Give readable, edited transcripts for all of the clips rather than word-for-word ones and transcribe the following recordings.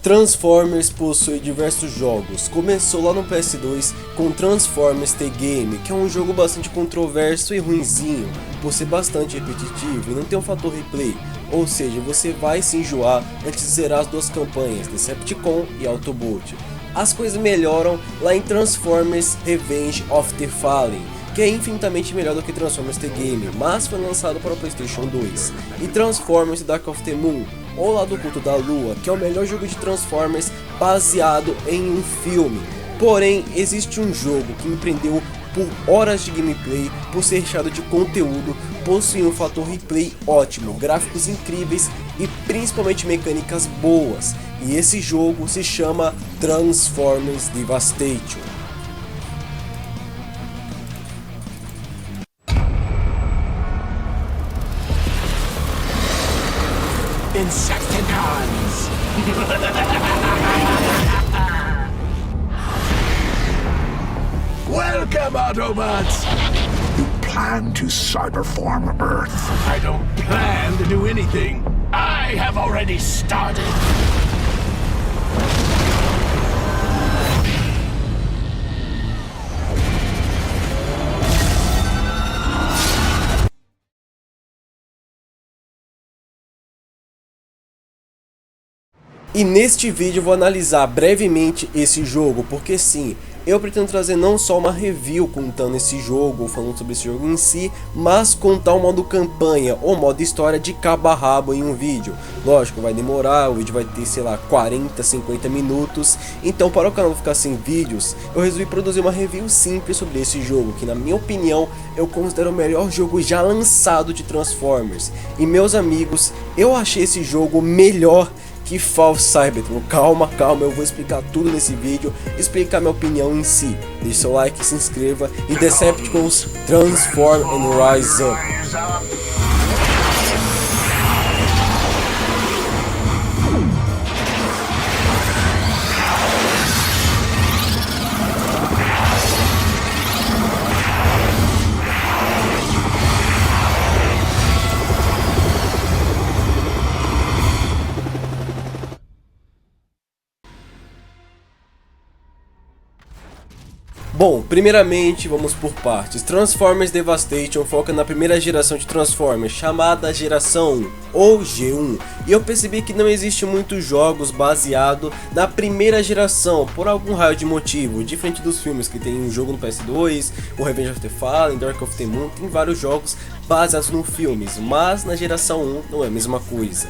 Transformers possui diversos jogos. Começou lá no PS2 com Transformers The Game, que é um jogo bastante controverso e ruinzinho, por ser bastante repetitivo e não tem um fator replay, ou seja, você vai se enjoar antes de zerar as duas campanhas, Decepticon e Autobot. As coisas melhoram lá em Transformers Revenge of the Fallen, que é infinitamente melhor do que Transformers The Game, mas foi lançado para o PlayStation 2, e Transformers Dark of the Moon, ou Lado Oculto da Lua, que é o melhor jogo de Transformers baseado em um filme. Porém, existe um jogo que me prendeu por horas de gameplay, por ser recheado de conteúdo, possui um fator replay ótimo, gráficos incríveis e principalmente mecânicas boas, e esse jogo se chama Transformers Devastation. Insecticons! Welcome, Autobots! You plan to cyberform Earth. I don't plan to do anything. I have already started. E neste vídeo eu vou analisar brevemente esse jogo, porque sim, eu pretendo trazer não só uma review contando esse jogo, ou falando sobre esse jogo em si, mas contar o modo campanha ou modo história de cabo a rabo em um vídeo. Lógico, vai demorar, o vídeo vai ter, sei lá, 40, 50 minutos, então para o canal não ficar sem vídeos, eu resolvi produzir uma review simples sobre esse jogo, que na minha opinião, eu considero o melhor jogo já lançado de Transformers. E meus amigos, eu achei esse jogo melhor que Fall Cybertron. Calma, eu vou explicar tudo nesse vídeo, explicar minha opinião em si. Deixe seu like, se inscreva e Decepticons Transform and Rise Up. Bom, primeiramente vamos por partes. Transformers Devastation foca na primeira geração de Transformers, chamada Geração 1 ou G1, e eu percebi que não existe muitos jogos baseados na primeira geração, por algum raio de motivo, diferente dos filmes que tem um jogo no PS2, o Revenge of the Fallen, Dark of the Moon, tem vários jogos baseados nos filmes, mas na geração 1 não é a mesma coisa.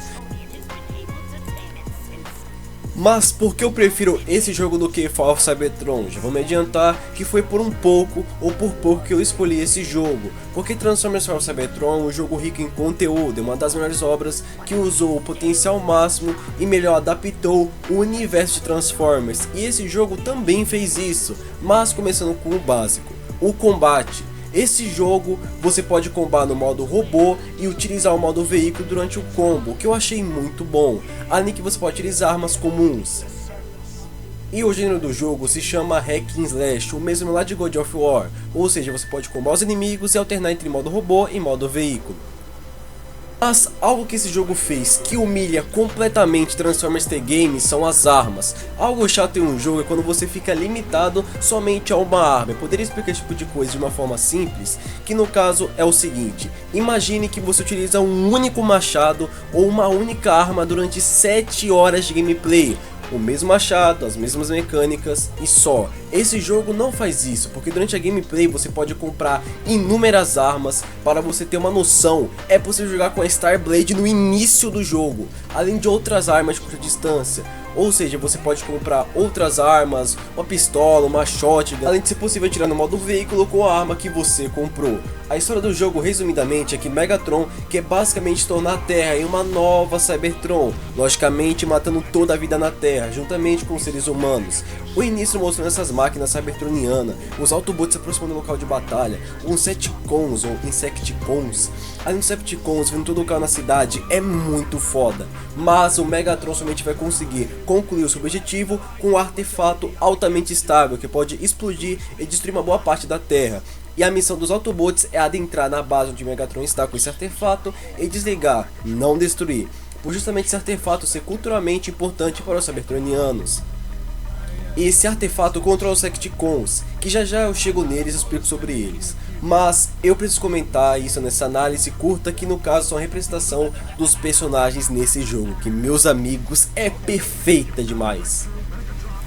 Mas por que eu prefiro esse jogo do que Fall Cybertron? Já vou me adiantar que foi por um pouco ou por pouco que eu escolhi esse jogo, porque Transformers Fall Cybertron é um jogo rico em conteúdo, é uma das melhores obras que usou o potencial máximo e melhor adaptou o universo de Transformers, e esse jogo também fez isso, mas começando com o básico, o combate. Esse jogo você pode combar no modo robô e utilizar o modo veículo durante o combo, que eu achei muito bom, além que você pode utilizar armas comuns. E o gênero do jogo se chama Hack and Slash, o mesmo lá de God of War, ou seja, você pode combar os inimigos e alternar entre modo robô e modo veículo. Mas algo que esse jogo fez que humilha completamente Transformers The Game são as armas. Algo chato em um jogo é quando você fica limitado somente a uma arma. Eu poderia explicar esse tipo de coisa de uma forma simples, que no caso é o seguinte: imagine que você utiliza um único machado ou uma única arma durante 7 horas de gameplay. O mesmo machado, as mesmas mecânicas e só. Esse jogo não faz isso, porque durante a gameplay você pode comprar inúmeras armas. Para você ter uma noção, é possível jogar com a Starblade no início do jogo, além de outras armas de curta distância. Ou seja, você pode comprar outras armas, uma pistola, uma shotgun, além de ser possível atirar no modo veículo com a arma que você comprou. A história do jogo, resumidamente, é que Megatron quer basicamente tornar a Terra em uma nova Cybertron, logicamente matando toda a vida na Terra, juntamente com os seres humanos. O início mostrando essas máquinas cybertronianas, os Autobots se aproximando do local de batalha, os Insecticons ou Insecticons. Além dos Decepticons vindo todo o carro na cidade, é muito foda. Mas o Megatron somente vai conseguir concluir o seu objetivo com um artefato altamente estável que pode explodir e destruir uma boa parte da Terra. E a missão dos Autobots é adentrar na base onde Megatron está com esse artefato e desligar, não destruir. por justamente esse artefato ser culturalmente importante para os cybertronianos. E esse artefato controla os Secticons, que já eu chego neles e explico sobre eles. Mas eu preciso comentar isso nessa análise curta, que no caso são a representação dos personagens nesse jogo, que, meus amigos, é perfeita demais.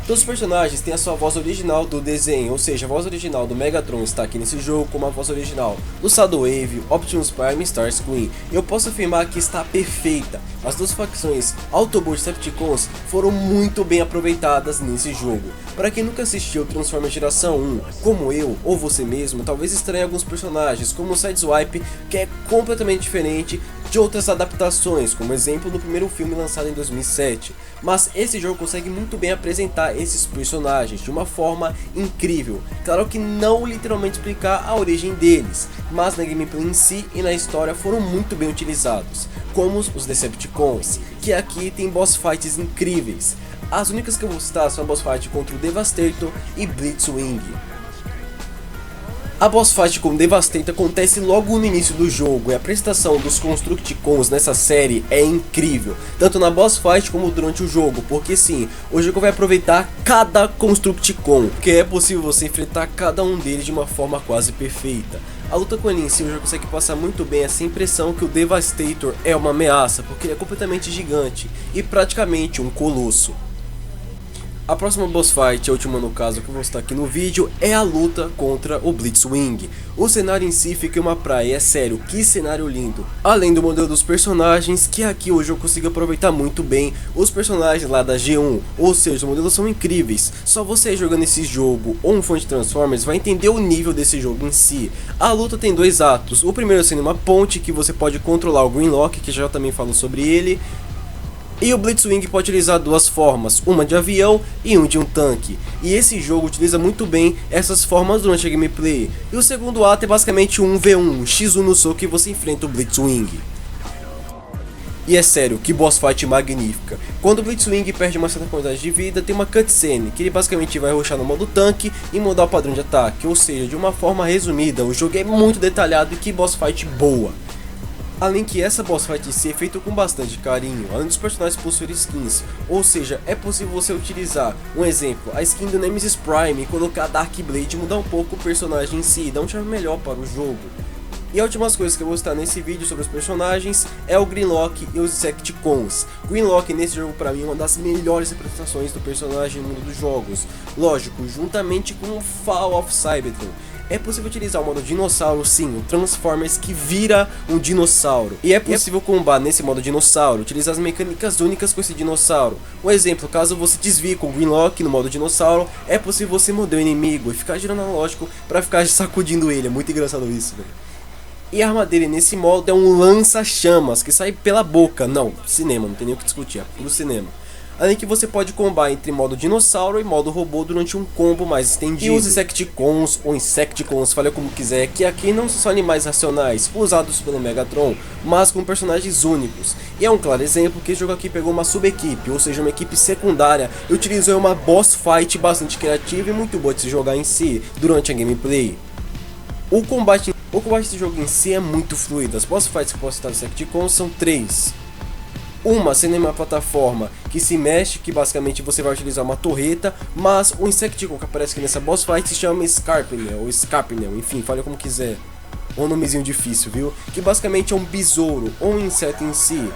Todos os personagens têm a sua voz original do desenho, ou seja, a voz original do Megatron está aqui nesse jogo, como a voz original do Soundwave, Optimus Prime e Starscream. Eu posso afirmar que está perfeita. As duas facções, Autobots e Decepticons, foram muito bem aproveitadas nesse jogo. Para quem nunca assistiu Transformers Geração 1, como eu ou você mesmo, talvez estranhe alguns personagens, como o Sideswipe, que é completamente diferente de outras adaptações, como exemplo no primeiro filme lançado em 2007. Mas esse jogo consegue muito bem apresentar esses personagens de uma forma incrível. Claro que não literalmente explicar a origem deles, mas na gameplay em si e na história foram muito bem utilizados, como os Decepticons, que aqui tem boss fights incríveis. As únicas que eu vou citar são a boss fight contra o Devastator e Blitzwing. A boss fight com o Devastator acontece logo no início do jogo, e a apresentação dos Constructicons nessa série é incrível, tanto na boss fight como durante o jogo, porque sim, o jogo vai aproveitar cada Constructicon, porque é possível você enfrentar cada um deles de uma forma quase perfeita. A luta com ele em si, o jogo consegue passar muito bem essa impressão que o Devastator é uma ameaça, porque ele é completamente gigante e praticamente um colosso. A próxima boss fight, a última no caso que eu vou citar aqui no vídeo, é a luta contra o Blitzwing. O cenário em si fica em uma praia, é sério, que cenário lindo. Além do modelo dos personagens, que aqui hoje eu consigo aproveitar muito bem os personagens lá da G1, ou seja, os modelos são incríveis. Só você jogando esse jogo ou um fã de Transformers vai entender o nível desse jogo em si. A luta tem dois atos, o primeiro sendo uma ponte que você pode controlar o Grimlock, que já também falo sobre ele. E o Blitzwing pode utilizar duas formas, uma de avião e um de um tanque. E esse jogo utiliza muito bem essas formas durante a gameplay. E o segundo ato é basicamente um 1v1, um X1 no soco e você enfrenta o Blitzwing. E é sério, que boss fight magnífica. Quando o Blitzwing perde uma certa quantidade de vida, tem uma cutscene, que ele basicamente vai rushar no modo tanque e mudar o padrão de ataque. Ou seja, de uma forma resumida, o jogo é muito detalhado e que boss fight boa. Além que essa boss fight em si é feita com bastante carinho, além dos personagens possuírem skins, ou seja, é possível você utilizar, um exemplo, a skin do Nemesis Prime e colocar Dark Blade e mudar um pouco o personagem em si, dar um charme melhor para o jogo. E as últimas coisas que eu vou citar nesse vídeo sobre os personagens é o Grimlock e os Decepticons. Grimlock nesse jogo pra mim é uma das melhores representações do personagem no mundo dos jogos, lógico, juntamente com o Fall of Cybertron. É possível utilizar o modo dinossauro, sim, o Transformers que vira um dinossauro. E é possível combar nesse modo dinossauro, utilizar as mecânicas únicas com esse dinossauro. Um exemplo, caso você desvie com o Grimlock no modo dinossauro, é possível você morder o inimigo e ficar girando analógico pra ficar sacudindo ele. É muito engraçado isso, velho. E a arma dele nesse modo é um lança-chamas que sai pela boca. Não, cinema, não tem nem o que discutir, é puro cinema. Além que você pode combar entre modo dinossauro e modo robô durante um combo mais estendido. E os Insecticons, ou Insecticons, fale como quiser, que aqui não são só animais racionais, usados pelo Megatron, mas com personagens únicos. E é um claro exemplo que esse jogo aqui pegou uma sub-equipe, ou seja, uma equipe secundária, e utilizou uma boss fight bastante criativa e muito boa de se jogar em si, durante a gameplay. O combate desse jogo em si é muito fluido. As boss fights que posso citar do Insecticons são 3. Uma sendo uma plataforma que se mexe, que basicamente você vai utilizar uma torreta, mas o Insecticon que aparece aqui nessa boss fight se chama Scarpinel, ou Scarpinel, enfim, fale como quiser. Um nomezinho difícil, viu? Que basicamente é um besouro, ou um inseto em si.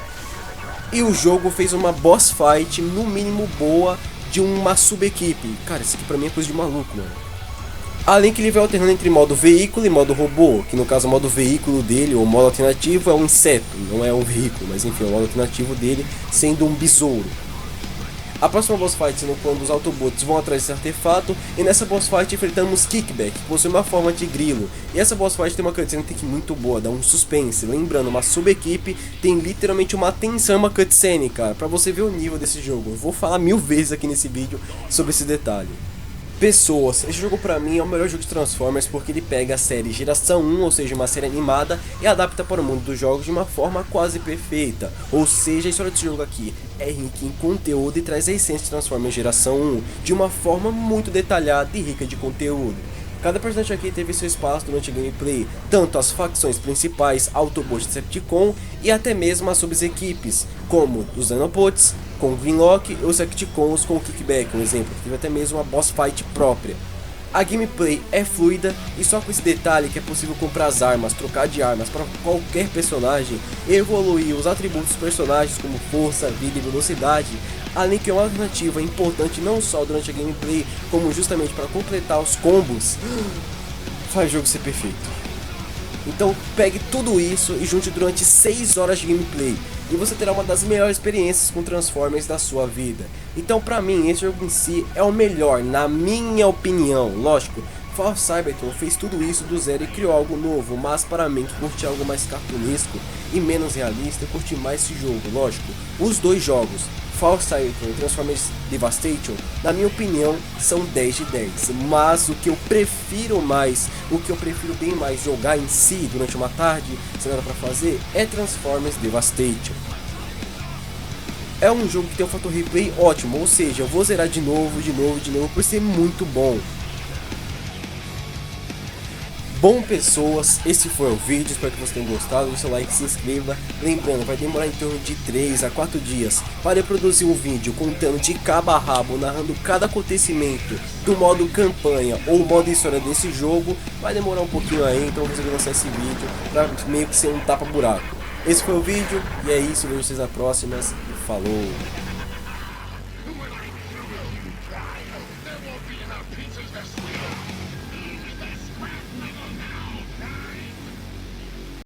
E o jogo fez uma boss fight, no mínimo boa, de uma sub-equipe. Cara, isso aqui pra mim é coisa de maluco, mano. Além que ele vai alternando entre modo veículo e modo robô, que no caso o modo veículo dele, ou modo alternativo, é um inseto, não é um veículo, mas enfim, o modo alternativo dele sendo um besouro. A próxima boss fight sendo quando os Autobots vão atrás desse artefato, e nessa boss fight enfrentamos Kickback, que possui uma forma de grilo. E essa boss fight tem uma cutscene muito boa, dá um suspense, lembrando, uma sub-equipe tem literalmente uma tensão, uma cutscene, cara, pra você ver o nível desse jogo. Eu vou falar 1000 vezes aqui nesse vídeo sobre esse detalhe. Pessoas, esse jogo pra mim é o melhor jogo de Transformers porque ele pega a série Geração 1, ou seja, uma série animada, e adapta para o mundo dos jogos de uma forma quase perfeita. Ou seja, a história desse jogo aqui é rica em conteúdo e traz a essência de Transformers Geração 1 de uma forma muito detalhada e rica de conteúdo. Cada personagem aqui teve seu espaço durante a gameplay, tanto as facções principais, Autobot e Decepticon, e até mesmo as sub-equipes, como os Dinobots, com o Grimlock e os Decepticons com o Kickback, um exemplo, que teve até mesmo uma boss fight própria. A gameplay é fluida e só com esse detalhe que é possível comprar as armas, trocar de armas para qualquer personagem, evoluir os atributos dos personagens como força, vida e velocidade, além que é uma alternativa importante não só durante a gameplay, como justamente para completar os combos, faz o jogo ser perfeito. Então pegue tudo isso e junte durante 6 horas de gameplay, e você terá uma das melhores experiências com Transformers da sua vida. Então pra mim, esse jogo em si é o melhor, na minha opinião. Lógico, Fall of Cybertron fez tudo isso do zero e criou algo novo, mas para mim que curte algo mais cartunesco e menos realista, eu curti mais esse jogo. Lógico, os dois jogos, Fall of Cybertron e Transformers Devastation, na minha opinião, são 10 de 10, mas o que eu prefiro mais, o que eu prefiro bem mais jogar em si durante uma tarde, sem nada pra fazer, é Transformers Devastation. É um jogo que tem um fator replay ótimo, ou seja, eu vou zerar de novo, por ser muito bom. Bom, pessoas, esse foi o vídeo, espero que vocês tenham gostado, deixe seu like, se inscreva. Lembrando, vai demorar em torno de 3 a 4 dias para eu produzir um vídeo contando de cabo a rabo, narrando cada acontecimento do modo campanha ou modo história desse jogo. Vai demorar um pouquinho aí, então eu resolvi lançar esse vídeo para meio que ser um tapa-buraco. Esse foi o vídeo, e é isso, vejo vocês na próxima, e falou! There won't be enough pizzas to